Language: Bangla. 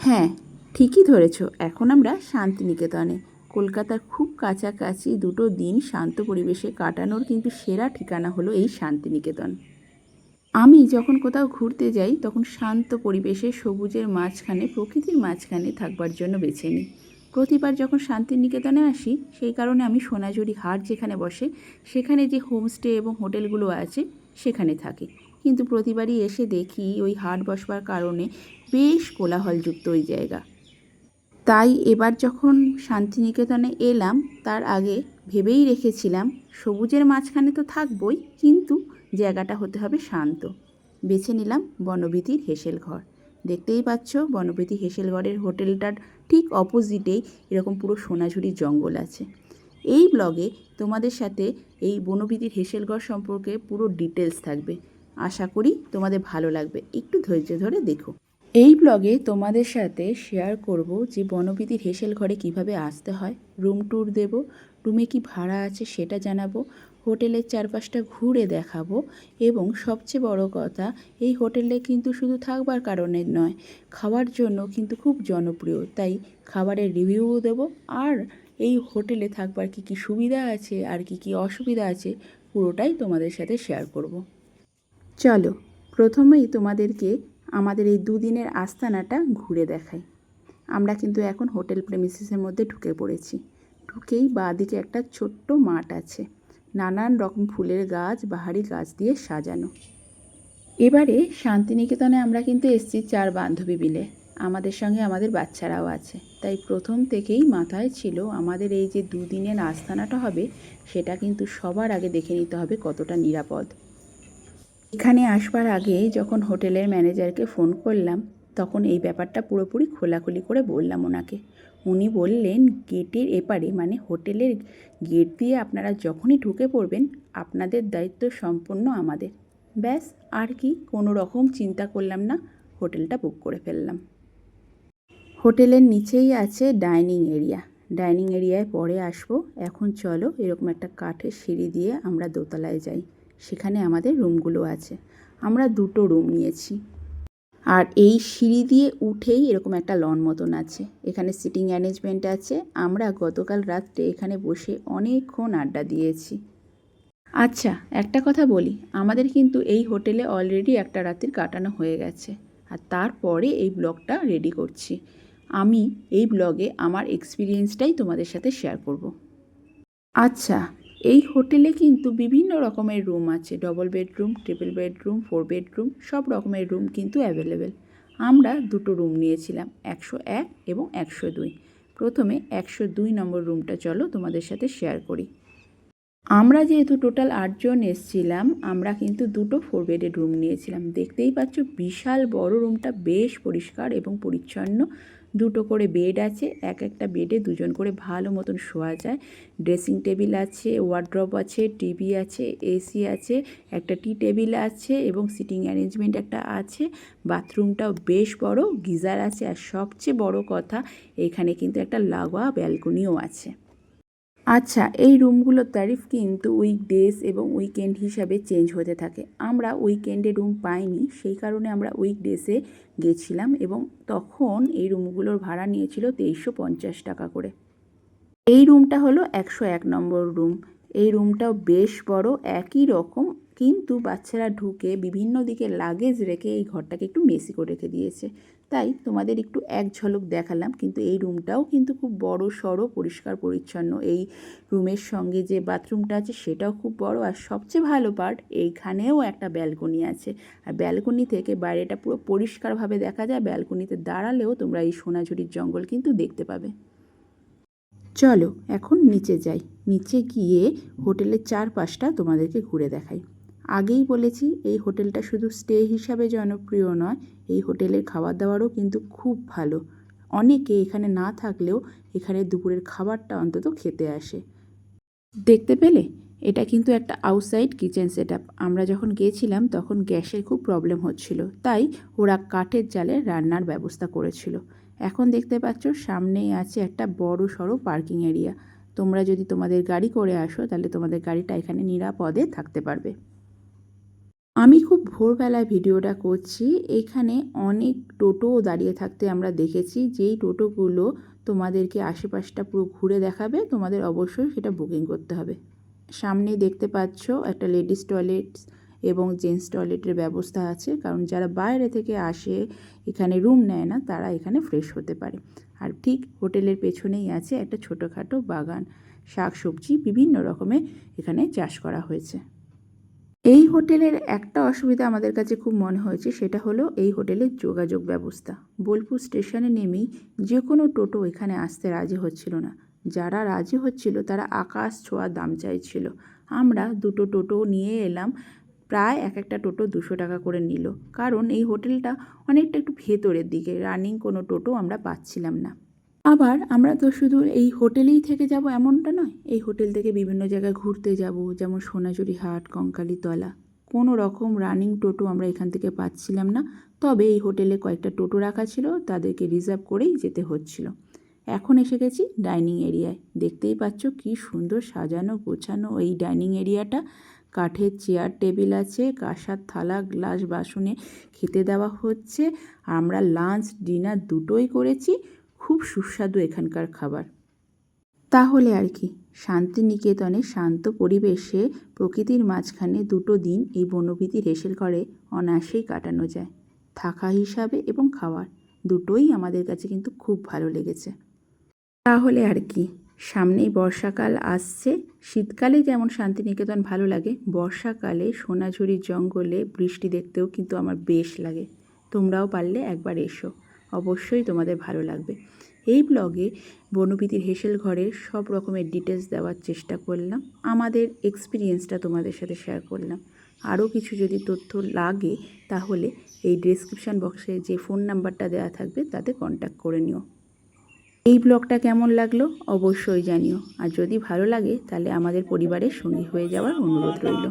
হ্যাঁ, ঠিকই ধরেছ, এখন আমরা শান্তিনিকেতনে। কলকাতার খুব কাছাকাছি দুটো দিন শান্ত পরিবেশে কাটানোর কিন্তু সেরা ঠিকানা হলো এই শান্তিনিকেতন। আমি যখন কোথাও ঘুরতে যাই তখন শান্ত পরিবেশে সবুজের মাঝখানে, প্রকৃতির মাঝখানে থাকবার জন্য বেছে নিই। প্রতিবার যখন শান্তিনিকেতনে আসি সেই কারণে আমি সোনাঝুরি হাট যেখানে বসে সেখানে যে হোমস্টে এবং হোটেলগুলো আছে সেখানে থাকি। কিন্তু প্রতিবারই এসে দেখি ওই হাট বসবার কারণে বেশ কোলাহলযুক্ত ওই জায়গা। তাই এবার যখন শান্তিনিকেতনে এলাম তার আগে ভেবেই রেখেছিলাম সবুজের মাঝখানে তো থাকবই, কিন্তু জায়গাটা হতে হবে শান্ত। বেছে নিলাম বনবীথির হেসেল ঘর। দেখতেই পাচ্ছ বনবীথি হেসেল ঘরের হোটেলটার ঠিক অপোজিটেই এরকম পুরো সোনাঝুরির জঙ্গল আছে। এই ব্লগে তোমাদের সাথে এই বনবীথির হেসেল ঘর সম্পর্কে পুরো ডিটেলস থাকবে। আশা করি তোমাদের ভালো লাগবে, একটু ধৈর্য ধরে দেখো। এই ব্লগে তোমাদের সাথে শেয়ার করব যে বনবীথির হেসেল ঘরে কিভাবে আসতে হয়, রুম ট্যুর দেব, রুমে কি ভাড়া আছে সেটা জানাবো, হোটেলের চারপাশটা ঘুরে দেখাবো এবং সবচেয়ে বড় কথা, এই হোটেলে কিন্তু শুধু থাকবার কারণে নয়, খাওয়ার জন্য কিন্তু খুব জনপ্রিয়। তাই খাবারের রিভিউও দেব, আর এই হোটেলে থাকবার কি কি সুবিধা আছে আর কি কি অসুবিধা আছে পুরোটাই তোমাদের সাথে শেয়ার করব। চলো প্রথমেই তোমাদেরকে আমাদের এই দুদিনের আস্তানাটা ঘুরে দেখাই। আমরা কিন্তু এখন হোটেল প্রেমিসিসের মধ্যে ঢুকে পড়েছি। ঢুকেই বাঁদিকে একটা ছোট্ট মাঠ আছে, নানান রকম ফুলের গাছ, বাহারি গাছ দিয়ে সাজানো। এবারে শান্তিনিকেতনে আমরা কিন্তু এসেছি 4 বান্ধবী মিলে, আমাদের সঙ্গে আমাদের বাচ্চারাও আছে। তাই প্রথম থেকেই মাথায় ছিল আমাদের এই যে দুদিনের আস্তানাটা হবে সেটা কিন্তু সবার আগে দেখে নিতে হবে কতটা নিরাপদ। এখানে আসবার আগে যখন হোটেলের ম্যানেজারকে ফোন করলাম তখন এই ব্যাপারটা পুরোপুরি খোলাখুলি করে বললাম ওনাকে। উনি বললেন গেটের এপারে, মানে হোটেলের গেট দিয়ে আপনারা যখনই ঢুকে পড়বেন আপনাদের দায়িত্ব সম্পূর্ণ আমাদের। ব্যাস, আর কি কোনো রকম চিন্তা করলাম না, হোটেলটা বুক করে ফেললাম। হোটেলের নিচেই আছে ডাইনিং এরিয়া। ডাইনিং এরিয়ায় পরে আসবো, এখন চলো এরকম একটা কাঠের সিঁড়ি দিয়ে আমরা দোতলায় যাই। সেখানে আমাদের রুমগুলো আছে, আমরা 2টো রুম নিয়েছি। আর এই সিঁড়ি দিয়ে উঠেই এরকম একটা লন মতন আছে, এখানে সিটিং অ্যারেঞ্জমেন্ট আছে। আমরা গতকাল রাত্রে এখানে বসে অনেকক্ষণ আড্ডা দিয়েছি। আচ্ছা, একটা কথা বলি, আমাদের কিন্তু এই হোটেলে অলরেডি একটা রাত্রির কাটানো হয়ে গেছে, আর তারপরে এই ব্লগটা রেডি করছি। আমি এই ব্লগে আমার এক্সপিরিয়েন্সটাই তোমাদের সাথে শেয়ার করব। আচ্ছা, এই হোটেলে কিন্তু বিভিন্ন রকমের রুম আছে, double bedroom, triple bedroom, 4 bedroom, সব রকমের রুম কিন্তু অ্যাভেলেবেল। আমরা 2টো রুম নিয়েছিলাম, 101 এবং 102। প্রথমে 102 নম্বর রুমটা চলো তোমাদের সাথে শেয়ার করি। আমরা যেহেতু টোটাল 8 জন এসেছিলাম, আমরা কিন্তু 2টো 4 বেডের রুম নিয়েছিলাম। দেখতেই পাচ্ছ বিশাল বড় রুমটা, বেশ পরিষ্কার এবং পরিচ্ছন্ন। 2টো করে বেড আছে, একটা বেডে 2 জন করে ভালো মতন শোয়া যায়। ড্রেসিং টেবিল আছে, ওয়ার্ড্রব আছে, টিভি আছে, এসি আছে, একটা টি টেবিল আছে এবং সিটিং অ্যারেঞ্জমেন্ট একটা আছে। বাথরুমটাও বেশ বড়, গিজার আছে, আর সবচেয়ে বড় কথা এখানে কিন্তু একটা লাগোয়া ব্যালকনিও আছে। আচ্ছা, এই রুমগুলোর তারিফ কিন্তু উইকডেজ এবং উইকেন্ড হিসাবে চেঞ্জ হতে থাকে। আমরা উইকেন্ডে রুম পাইনি, সেই কারণে আমরা উইকডেজে গেছিলাম এবং তখন এই রুমগুলোর ভাড়া নিয়েছিল 2350 টাকা করে। এই রুমটা হলো 101 নম্বর রুম। এই রুমটাও বেশ বড়, একই রকম, কিন্তু বাচ্চারা ঢুকে বিভিন্ন দিকে লাগেজ রেখে এই ঘরটাকে একটু মেসি করে রেখে দিয়েছে। তাই তোমাদের একটু এক ঝলক দেখালাম, কিন্তু এই রুমটাও কিন্তু খুব বড় সড়ো, পরিষ্কার পরিচ্ছন্ন। এই রুমের সঙ্গে যে বাথরুমটা আছে সেটাও খুব বড়, আর সবচেয়ে ভালো পার্ট এইখানেও একটা ব্যালকনি আছে, আর ব্যালকনি থেকে বাইরেটা পুরো পরিষ্কারভাবে দেখা যায়। ব্যালকনিতে দাঁড়ালেও তোমরা এই সোনাঝুরির জঙ্গল কিন্তু দেখতে পাবে। চলো এখন নিচে যাই, নিচে গিয়ে হোটেলের চারপাশটা তোমাদেরকে ঘুরে দেখাই। আগেই বলেছি এই হোটেলটা শুধু স্টে হিসাবে জনপ্রিয় নয়, এই হোটেলের খাবার দাবারও কিন্তু খুব ভালো। অনেকে এখানে না থাকলেও এখানে দুপুরের খাবারটা অন্তত খেতে আসে। দেখতে পেলে এটা কিন্তু একটা আউটসাইড কিচেন সেটআপ। আমরা যখন গিয়েছিলাম তখন গ্যাসের খুব প্রবলেম হচ্ছিল, তাই ওরা কাঠের জালে রান্নার ব্যবস্থা করেছিল। এখন দেখতে পাচ্ছ সামনেই আছে একটা বড় সড়ো পার্কিং এরিয়া। তোমরা যদি তোমাদের গাড়ি করে আসো তাহলে তোমাদের গাড়িটা এখানে নিরাপদে থাকতে পারবে। আমি খুব ভোরবেলায় ভিডিওটা করছি। এখানে অনেক টোটোও দাঁড়িয়ে থাকতে আমরা দেখেছি, যেই টোটোগুলো তোমাদেরকে আশেপাশটা পুরো ঘুরে দেখাবে। তোমাদের অবশ্যই সেটা বুকিং করতে হবে। সামনেই দেখতে পাচ্ছ একটা লেডিস টয়লেট এবং জেন্টস টয়লেটের ব্যবস্থা আছে, কারণ যারা বাইরে থেকে আসে এখানে রুম নেয় না তারা এখানে ফ্রেশ হতে পারে। আর ঠিক হোটেলের পেছনেই আছে একটা ছোটোখাটো বাগান, শাক সবজি বিভিন্ন রকমের এখানে চাষ করা হয়েছে। এই হোটেলের একটা অসুবিধা আমাদের কাছে খুব মনে হয়েছে, সেটা হলো এই হোটেলের যোগাযোগ ব্যবস্থা। বোলপুর স্টেশনে নেমেই যে কোনো টোটো এখানে আসতে রাজি হচ্ছিল না। যারা রাজি হচ্ছিল তারা আকাশ ছোঁয়া দাম চাইছিল। আমরা দুটো টোটো নিয়ে এলাম, প্রায় এক একটা টোটো 200 টাকা করে নিল, কারণ এই হোটেলটা অনেকটা একটু ভেতরের দিকে, রানিং কোনো টোটো আমরা পাচ্ছিলাম না। আবার আমরা তো শুধু এই হোটেলেই থেকে যাব এমনটা নয়, এই হোটেল থেকে বিভিন্ন জায়গায় ঘুরতে যাব, যেমন সোনাঝুরি হাট, কঙ্কালীতলা। কোনো রকম রানিং টোটো আমরা এখান থেকে পাচ্ছিলাম না, তবে এই হোটেলে কয়েকটা টোটো রাখা ছিল, তাদেরকে রিজার্ভ করেই যেতে হচ্ছিল। এখন এসে গেছি ডাইনিং এরিয়ায়। দেখতেই পাচ্ছ কি সুন্দর সাজানো গোছানো এই ডাইনিং এরিয়াটা। কাঠের চেয়ার টেবিল আছে, কাঁসার থালা গ্লাস বাসনে খেতে দেওয়া হচ্ছে। আমরা লাঞ্চ ডিনার দুটোই করেছি। খুব সুস্বাদু এখানকার খাবার। তাহলে আর কি, শান্তিনিকেতনে শান্ত পরিবেশে প্রকৃতির মাঝখানে দুটো দিন এই বনবিথীর হেসেল ঘরে অনায়াসেই কাটানো যায়। থাকা হিসাবে এবং খাওয়ার দুটোই আমাদের কাছে কিন্তু খুব ভালো লেগেছে। তাহলে আর কি, সামনেই বর্ষাকাল আসছে। শীতকালে যেমন শান্তিনিকেতন ভালো লাগে, বর্ষাকালে সোনাঝুরির জঙ্গলে বৃষ্টি দেখতেও কিন্তু আমার বেশ লাগে। তোমরাও পারলে একবার এসো, অবশ্যই তোমাদের ভালো লাগবে। এই ব্লগে বনবিথীর হেসেল ঘরের সব রকমের ডিটেলস দেওয়ার চেষ্টা করলাম, আমাদের এক্সপিরিয়েন্সটা তোমাদের সাথে শেয়ার করলাম। আরও কিছু যদি তথ্য লাগে তাহলে এই ডেসক্রিপশান বক্সে যে ফোন নাম্বারটা দেওয়া থাকবে তাতে কন্ট্যাক্ট করে নিও। এই ব্লগটা কেমন লাগলো অবশ্যই জানিও, আর যদি ভালো লাগে তাহলে আমাদের পরিবারের সঙ্গী হয়ে যাওয়ার অনুরোধ রইল।